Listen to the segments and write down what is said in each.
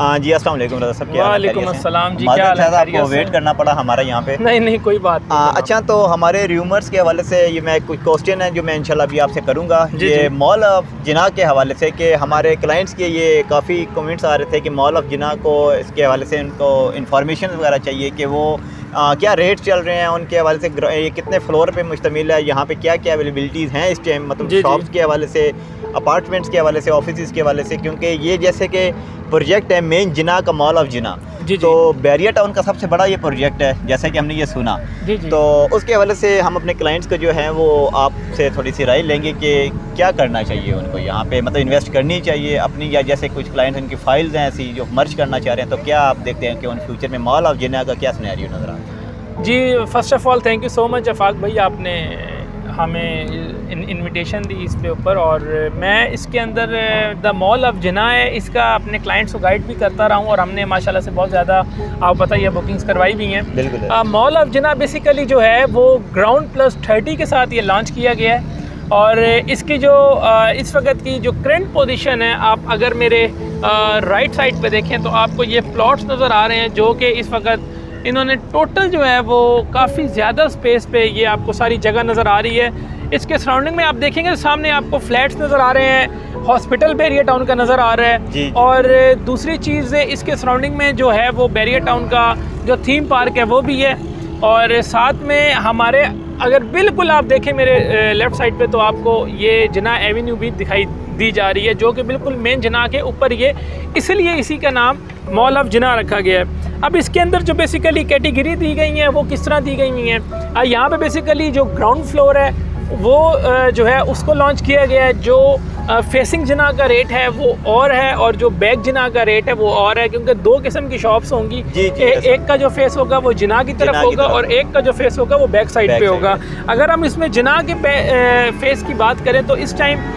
जी अस्सलाम वालेकुम ब्रदर साहब, क्या वालेकुम अस्सलाम जी, क्या हाल है? आपको वेट करना पड़ा हमारा यहाँ पे। नहीं कोई बात नहीं। अच्छा, तो हमारे रूमर्स के हवाले से ये मैं कुछ क्वेश्चन है जो मैं इंशाल्लाह भी आपसे करूँगा। जी, ये जी। मॉल ऑफ जिना के हवाले से कि हमारे क्लाइंट्स के ये काफ़ी कमेंट्स आ रहे थे कि मॉल ऑफ जिना को इसके हवाले से उनको इन्फॉर्मेशन वगैरह चाहिए कि वो क्या रेट चल रहे हैं उनके हवाले से, ये कितने फ्लोर पे मुश्तमिल है, यहाँ पे क्या क्या अवेलेबिलिटीज़ हैं इस टाइम, मतलब जी, जी। शॉप्स के हवाले से, अपार्टमेंट्स के हवाले से, ऑफिस के हवाले से, क्योंकि ये जैसे कि प्रोजेक्ट है मेन जिना का, मॉल ऑफ जिना। जी, तो बैरिया टाउन का सबसे बड़ा ये प्रोजेक्ट है जैसा कि हमने ये सुना। जी, जी। तो उसके हवाले से हम अपने क्लाइंट्स को जो है वो आपसे थोड़ी सी राय लेंगे कि क्या करना चाहिए उनको यहाँ पे, मतलब इन्वेस्ट करनी चाहिए अपनी, या जैसे कुछ क्लाइंट्स उनकी फाइल्स हैं ऐसी जो मर्ज करना चाह रहे हैं, तो क्या आप देखते हैं कि उन फ्यूचर में मॉल ऑफ जिना का क्या सिनेरियो नज़र आता है? जी, first of all thank you so much Afaq भाई, आपने हमें इनविटेशन दी इस पे ऊपर। और मैं इसके अंदर द मॉल ऑफ जिना है, इसका अपने क्लाइंट्स को गाइड भी करता रहा हूँ और हमने माशाल्लाह से बहुत ज़्यादा, आपको पता ही है, बुकिंग्स करवाई भी हैं। बिल्कुल। मॉल ऑफ जिना बेसिकली जो है वो ग्राउंड प्लस 30 के साथ ये लॉन्च किया गया है। और इसकी जो इस वक्त की जो करंट पोजीशन है, आप अगर मेरे राइट साइड पे देखें तो आपको ये प्लॉट्स नज़र आ रहे हैं जो कि इस वक्त इन्होंने टोटल जो है वो काफ़ी ज़्यादा स्पेस पे ये आपको सारी जगह नज़र आ रही है। इसके सराउंडिंग में आप देखेंगे सामने आपको फ्लैट्स नज़र आ रहे हैं, हॉस्पिटल बैरिया टाउन का नज़र आ रहा है जी। और दूसरी चीज़ इसके सराउंडिंग में जो है वो बैरिया टाउन का जो थीम पार्क है वो भी है। और साथ में हमारे अगर बिल्कुल आप देखें मेरे लेफ़्ट साइड पे तो आपको ये जिना एवेन्यू भी दिखाई दी जा रही है जो कि बिल्कुल मेन जिना के ऊपर, ये इसलिए इसी का नाम मॉल ऑफ जिना रखा गया है। अब इसके अंदर जो बेसिकली कैटेगरी दी गई हैं वो किस तरह दी गई हुई हैं, यहाँ पे बेसिकली जो ग्राउंड फ्लोर है वो जो है उसको लॉन्च किया गया है। जो फेसिंग जिना का रेट है वो और है और जो बैक जिना का रेट है वो और है, क्योंकि दो किस्म की शॉप्स होंगी। एक का जो फेस होगा वो जिना की तरफ होगा और एक का जो फेस होगा वो बैक साइड पे होगा। अगर हम इसमें जिना के फेस की बात करें तो इस टाइम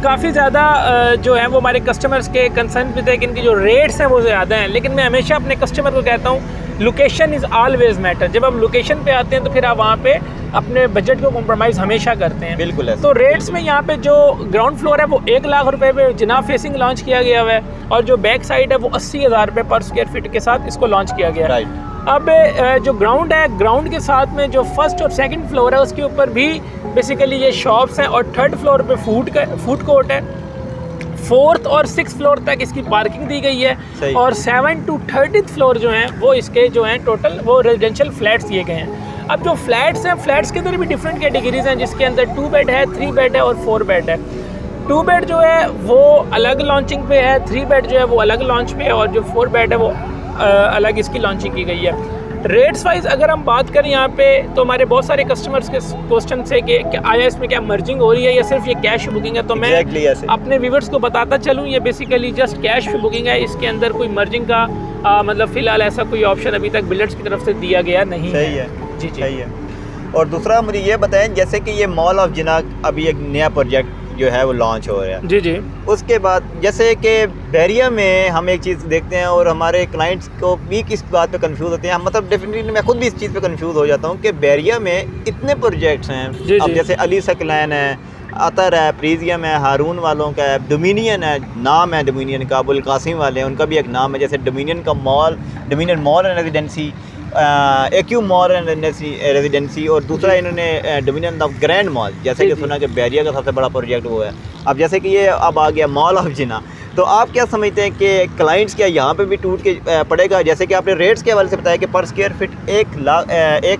काफ़ी ज़्यादा जो है वो हमारे कस्टमर्स के कंसर्न भी थे कि इनकी जो रेट्स हैं वो ज़्यादा हैं, लेकिन मैं हमेशा अपने कस्टमर को कहता हूँ लोकेशन इज़ ऑलवेज मैटर। जब आप लोकेशन पे आते हैं तो फिर आप वहाँ पे अपने बजट को कॉम्प्रोमाइज़ हमेशा करते हैं। बिल्कुल है। तो रेट्स में यहाँ पे जो ग्राउंड फ्लोर है वो 1 लाख रुपए पे जिना फेसिंग लॉन्च किया गया हुआ है और जो बैक साइड है वो 80,000 रुपये पर स्क्वायर फीट के साथ इसको लॉन्च किया गया है। अब जो ग्राउंड है, ग्राउंड के साथ में जो फर्स्ट और सेकंड फ्लोर है उसके ऊपर भी बेसिकली ये शॉप्स हैं और थर्ड फ्लोर पे फूड कोर्ट है। फोर्थ और 6th फ्लोर तक इसकी पार्किंग दी गई है और 7 to 30th फ्लोर जो हैं वो इसके जो हैं टोटल वो रेजिडेंशियल फ्लैट्स दिए गए हैं। अब जो फ्लैट्स हैं, फ्लैट्स के अंदर भी डिफरेंट कैटेगरीज हैं जिसके अंदर 2 बेड है, 3 बेड है और 4 बेड है। 2 बेड जो है वो अलग लॉन्चिंग पे है, 3 बेड जो है वो अलग लॉन्च पे है और जो 4 बेड है वो अलग इसकी लॉन्चिंग की गई है। रेट्स वाइज अगर हम बात करें यहाँ पे तो हमारे बहुत सारे कस्टमर्स के क्वेश्चन से कि आया इसमें क्या मर्जिंग हो रही है या सिर्फ ये कैश बुकिंग है, तो मैं अपने व्यूवर्स को बताता चलूँ ये बेसिकली जस्ट कैश बुकिंग है। इसके अंदर कोई मर्जिंग का मतलब फ़िलहाल ऐसा कोई ऑप्शन अभी तक बिल्डर्स की तरफ से दिया गया नहीं है। जी सही है। और दूसरा मुझे ये बताएं, जैसे कि ये मॉल ऑफ जिना अभी एक नया प्रोजेक्ट जो है वो लॉन्च हो रहा है। जी जी। उसके बाद जैसे कि बैरिया में हम एक चीज़ देखते हैं और हमारे क्लाइंट्स को भी किस बात पे कंफ्यूज होते हैं, मतलब डेफिनेटली मैं खुद भी इस चीज़ पे कंफ्यूज हो जाता हूँ कि बैरिया में इतने प्रोजेक्ट्स हैं। अब जैसे अली सकलैन है, अतर है, प्रीजियम है, हारून वालों का है, डोमिनियन है, नाम है डोमिनियन का, अबुल कासिम वाले हैं उनका भी एक नाम है, जैसे डोमिनियन का mall, dominion mall and residency, AQ mall and residency, और दूसरा इन्होंने डोमिनियन ऑफ ग्रैंड मॉल, जैसे कि सुना कि बैरिया का सबसे बड़ा प्रोजेक्ट वो है। अब जैसे कि ये अब आ गया मॉल ऑफ जिना, तो आप क्या समझते हैं कि क्लाइंट्स क्या यहाँ पे भी टूट के पड़ेगा? जैसे कि आपने रेट्स के हवाले से बताया कि पर स्क्वायर फीट 1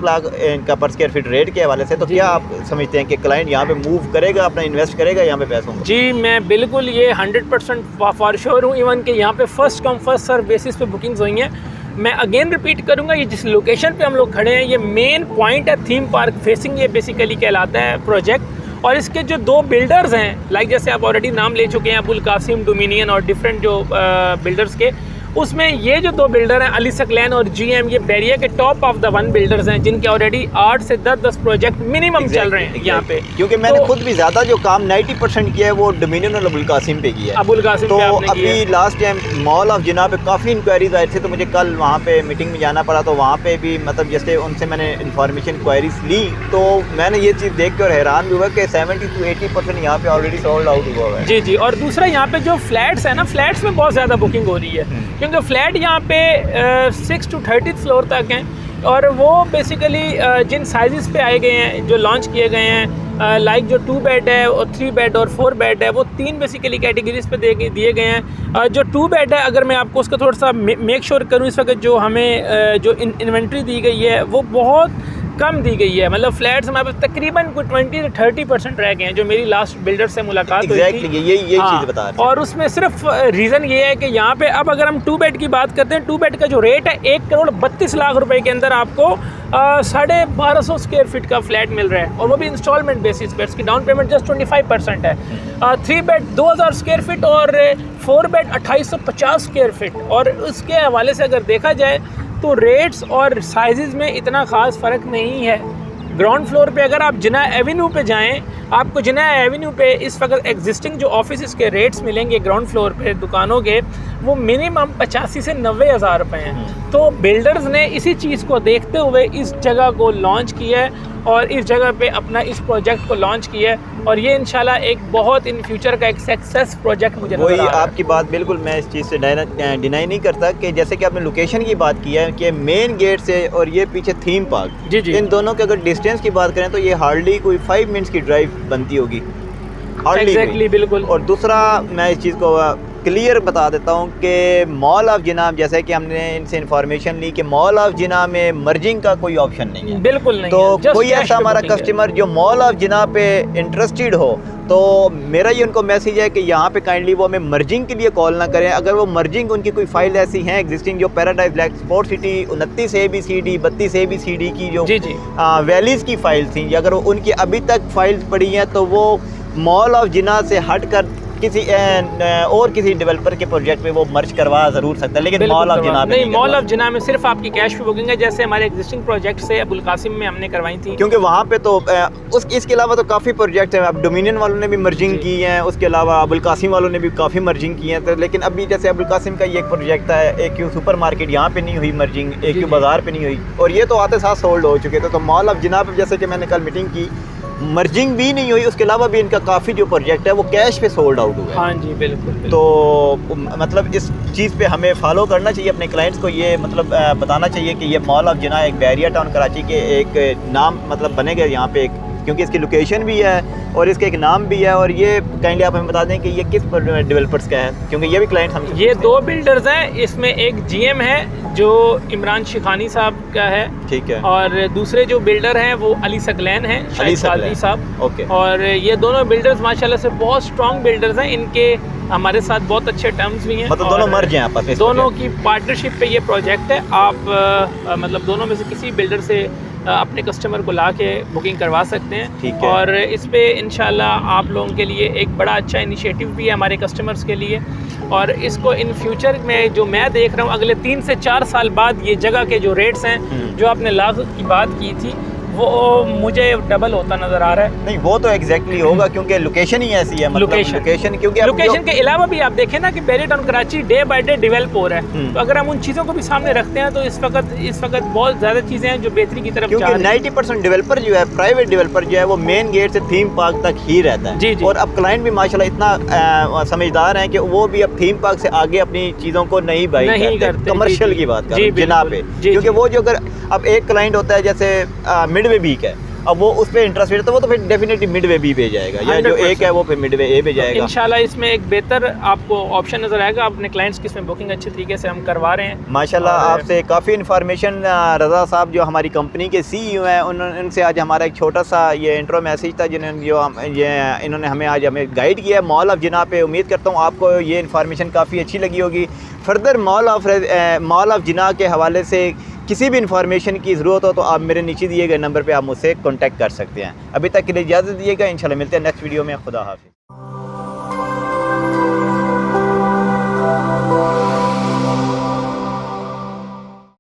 लाख इनका पर स्क्वायर फीट रेट के हवाले से, तो क्या आप समझते हैं कि क्लाइंट यहाँ पे मूव करेगा, अपना इन्वेस्ट करेगा यहाँ पे पैसों में? जी मैं बिल्कुल ये 100% फॉर श्योर हूँ। इवन कि यहाँ पे first come first serve basis पे बुकिंग्स हुई हैं। मैं अगेन रिपीट करूँगा, ये जिस लोकेशन पे हम लोग खड़े हैं ये मेन पॉइंट है थीम पार्क फेसिंग, ये बेसिकली कहलाता है प्रोजेक्ट। और इसके जो 2 बिल्डर्स हैं, लाइक जैसे आप ऑलरेडी नाम ले चुके हैं अबुल कासिम, डोमिनियन और डिफरेंट जो बिल्डर्स के, उसमें ये जो 2 बिल्डर हैं अली सकलैन और GM, ये बैरिया के टॉप ऑफ द 1 बिल्डर्स हैं जिनके ऑलरेडी 8 से 10 प्रोजेक्ट मिनिमम चल रहे हैं यहाँ पे। क्योंकि मैंने खुद भी ज़्यादा जो काम 90% किया है वो डोमिनियन और अबुल कासिम पे किया है। अबुल कासिम तो पे आपने अभी लास्ट टाइम मॉल ऑफ जिना पे काफ़ी इंक्वायरीज आई थी, तो मुझे कल वहाँ पे मीटिंग में जाना पड़ा, तो वहाँ पे भी मतलब जैसे उनसे मैंने इन्फॉर्मेशन क्वायरीज ली, तो मैंने ये चीज़ देख कर हैरान भी हुआ कि 70 to 80% यहाँ पे ऑलरेडी सोल्ड आउट हुआ है। जी जी। और दूसरा यहाँ पे जो फ्लैट्स है ना, फ्लैट्स में बहुत ज़्यादा बुकिंग हो रही है क्योंकि फ्लैट यहाँ पे 6 to 30 फ्लोर तक हैं और वो बेसिकली जिन साइज़ पे आए गए हैं जो लॉन्च किए गए हैं, लाइक जो 2 बेड है और 3 बेड और 4 बेड है, वो 3 बेसिकली कैटेगरीज पे दिए गए हैं। जो 2 बेड है, अगर मैं आपको उसका थोड़ा सा मेक श्योर करूँ, इस वक्त जो हमें जो इन्वेंट्री दी गई है वो बहुत कम दी गई है। मतलब फ्लैट्स हमारे पास तकरीबन कुछ 20 से 30% रह गए हैं, जो मेरी लास्ट बिल्डर से मुलाकात हुई थी। यही चीज़ बता रहे हैं। और उसमें सिर्फ रीज़न ये है कि यहाँ पे अब अगर हम 2 बेड की बात करते हैं, 2 बेड का जो रेट है 1,32,00,000 रुपए के अंदर आपको 1250 स्क्वायर फीट का फ्लैट मिल रहा है, और वो भी इंस्टॉलमेंट बेसिस पे। इसकी डाउन पेमेंट जस्ट 25% है। 3 बेड 2000 स्क्वायर फीट और 4 बेड 2850 स्क्वायर फीट। और उसके हवाले से अगर देखा जाए तो रेट्स और साइज़ में इतना ख़ास फ़र्क नहीं है। ग्राउंड फ्लोर पे अगर आप जिना एवेन्यू पे जाएं, आपको जिना एवेन्यू पे इस वक्त एग्जिस्टिंग जो ऑफिस के रेट्स मिलेंगे ग्राउंड फ्लोर पे दुकानों के, वो मिनिमम 85 से 90 हज़ार रुपये हैं। तो बिल्डर्स ने इसी चीज़ को देखते हुए इस जगह को लॉन्च किया है और इस जगह पे अपना इस प्रोजेक्ट को लॉन्च किया है, और ये इंशाल्लाह एक बहुत इन फ्यूचर का एक सक्सेस प्रोजेक्ट मुझे नजर आ रहा है। आपकी बात बिल्कुल, मैं इस चीज़ से डिनाई नहीं करता कि जैसे कि आपने लोकेशन की बात की है कि मेन गेट से और ये पीछे थीम पार्क, जी जी, इन दोनों के अगर डिस्टेंस की बात करें तो ये हार्डली कोई 5 मिनट्स की ड्राइव बनती होगी, एग्जैक्टली, बिल्कुल। और दूसरा मैं इस चीज़ को क्लियर बता देता हूँ कि मॉल ऑफ जिना, जैसे कि हमने इनसे इन्फॉर्मेशन ली कि मॉल ऑफ जिना में मर्जिंग का कोई ऑप्शन नहीं है, बिल्कुल नहीं। तो कोई ऐसा हमारा कस्टमर जो मॉल ऑफ जिना पे इंटरेस्टेड हो, तो मेरा ये उनको मैसेज है कि यहाँ पे काइंडली वो हमें मर्जिंग के लिए कॉल ना करें। अगर वो मर्जिंग उनकी कोई फाइल ऐसी हैं एग्जिस्टिंग, जो paradise black sport city 29 ABCD 32 ABCD की जो वैलीज़ की फाइल थी, अगर उनकी अभी तक फाइल्स पड़ी हैं तो वो मॉल ऑफ जिना से हट कर किसी और किसी डेवलपर के प्रोजेक्ट में वो मर्ज करवा ज़रूर सकता है, लेकिन मॉल ऑफ जिना नहीं। मॉल ऑफ जिना में सिर्फ आपकी कैश पे बुकिंग है, जैसे हमारे एग्जिस्टिंग प्रोजेक्ट से अबुल कासिम में हमने करवाई थी, क्योंकि वहाँ पे तो इसके अलावा तो काफ़ी प्रोजेक्ट हैं। अब डोमिनियन वालों ने भी मर्जिंग की है, उसके अलावा अबुल कासिम वालों ने भी काफ़ी मर्जिंग की है। तो लेकिन अभी जैसे अबुल कासिम का ये एक प्रोजेक्ट है, AQ सुपर मार्केट, यहाँ पे नहीं हुई मर्जिंग, AQ बाज़ार पे नहीं हुई, और ये तो आते साथ सोल्ड हो चुके थे। तो मॉल ऑफ जिना पे जैसे कि मैंने कल मीटिंग की, मर्जिंग भी नहीं हुई, उसके अलावा भी इनका काफ़ी जो प्रोजेक्ट है वो कैश पे सोल्ड आउट हुआ है। हाँ जी, बिल्कुल। तो मतलब इस चीज़ पे हमें फॉलो करना चाहिए, अपने क्लाइंट्स को ये मतलब बताना चाहिए कि ये मॉल ऑफ जिना एक बैरिया टाउन कराची के एक नाम मतलब बनेगा यहाँ पे, क्योंकि इसकी लोकेशन भी है और इसका एक नाम भी है। और ये काइंडली आप हमें बता दें कि ये किस डेवलपर्स का है, क्योंकि ये भी क्लाइंट हम ये 2 बिल्डर्स हैं। इसमें एक GM है जो इमरान शिखानी साहब का है, ठीक है, और दूसरे जो बिल्डर हैं वो अली सकलैन हैं, शाहिद साहब। ओके। और ये दोनों बिल्डर्स माशाल्लाह से बहुत स्ट्रॉन्ग बिल्डर्स हैं, इनके हमारे साथ बहुत अच्छे टर्म्स भी हैं, मतलब दोनों मर्ज हैं आपस में, दोनों की पार्टनरशिप पे ये प्रोजेक्ट है। आप मतलब दोनों में से किसी बिल्डर से अपने कस्टमर को ला के बुकिंग करवा सकते हैं, ठीक है। और इस पे इंशाल्लाह आप लोगों के लिए एक बड़ा अच्छा इनिशिएटिव भी है हमारे कस्टमर्स के लिए, और इसको इन फ्यूचर में जो मैं देख रहा हूँ अगले 3 से 4 साल बाद ये जगह के जो रेट्स हैं, जो आपने लाख की बात की थी, वो मुझे डबल होता नजर आ रहा है। नहीं, वो तो एग्जैक्टली होगा, क्योंकि लोकेशन ही ऐसी है, मतलब लोकेशन क्योंकि लोकेशन के अलावा भी आप देखें ना कि Bahria town Karachi day by day develop हो रहा है, तो अगर हम उन चीज़ों को भी सामने रखते हैं तो इस वक्त बहुत ज़्यादा चीज़ें हैं जो बेहतरी की तरफ, क्योंकि 90% डेवलपर जो है, प्राइवेट डेवलपर जो है, वो मेन गेट से थीम पार्क तक ही रहता है। जी जी। और अब क्लाइंट भी माशाल्लाह इतना समझदार हैं कि वो भी अब थीम पार्क से आगे अपनी चीज़ों को नहीं करते, कमर्शियल की बात कर जिना पे, क्योंकि वो जो अगर अब एक क्लाइंट होता है जैसे मिडवे बीक है, अब वो उस पर इंटरेस्टेड है तो वो तो फिर डेफिनेटली मिडवे बी पे जाएगा, या जो एक है वो फिर मिडवे ए पे जाएगा। इंशाल्लाह इसमें एक बेहतर आपको ऑप्शन नजर आएगा, अपने क्लाइंट्स की इसमें बुकिंग अच्छे तरीके से हम करवा रहे हैं माशाल्लाह। आपसे काफ़ी इन्फॉर्मेशन रज़ा साहब जो हमारी कंपनी के CEO हैं, उनसे आज हमारा एक छोटा सा ये इंट्रो मैसेज था, इन्होंने हमें आज गाइड किया है मॉल ऑफ जिना पे। उम्मीद करता हूँ आपको ये इन्फॉर्मेशन काफ़ी अच्छी लगी होगी। फर्दर मॉल ऑफ जिना के हवाले से किसी भी इन्फॉर्मेशन की ज़रूरत हो तो आप मेरे नीचे दिए गए नंबर पे आप मुझसे कांटेक्ट कर सकते हैं। अभी तक के लिए इजाज़त दीजिएगा, इंशाल्लाह मिलते हैं नेक्स्ट वीडियो में। खुदा हाफ़िज़।